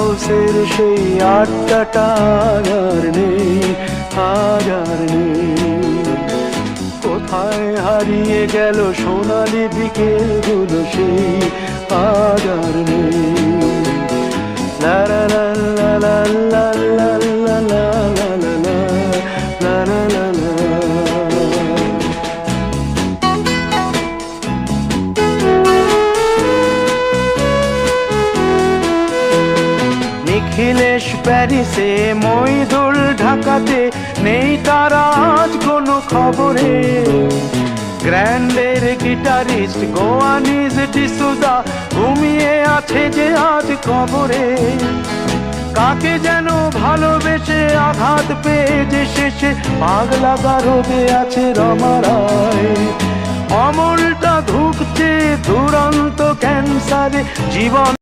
হাউসের সেই আড্ডাটা আর নেই, আজ আর নেই। কোথায় হারিয়ে গেল সোনালি বিকেলগুলো সেই আজ আর নেই। লা লা লা লা লা লা লা লা লা লা লা লা লা লা। নিখিলেশ প্যারিসে, মইদুল ঢাকাতে, নেই তারা আজ কোনো খবরে। গ্র্যান্ডের গিটারিস্ট গোয়ানিজ ডিসুজা ঘুমিয়ে আছে যে আজ কবরে। কাকে যেন ভালোবেসে আঘাত পেয়ে যে শেষে পাগলা গারদে আছে রমা রায়। অমলটা ধুঁকছে দুরন্ত ক্যান্সারে জীবন।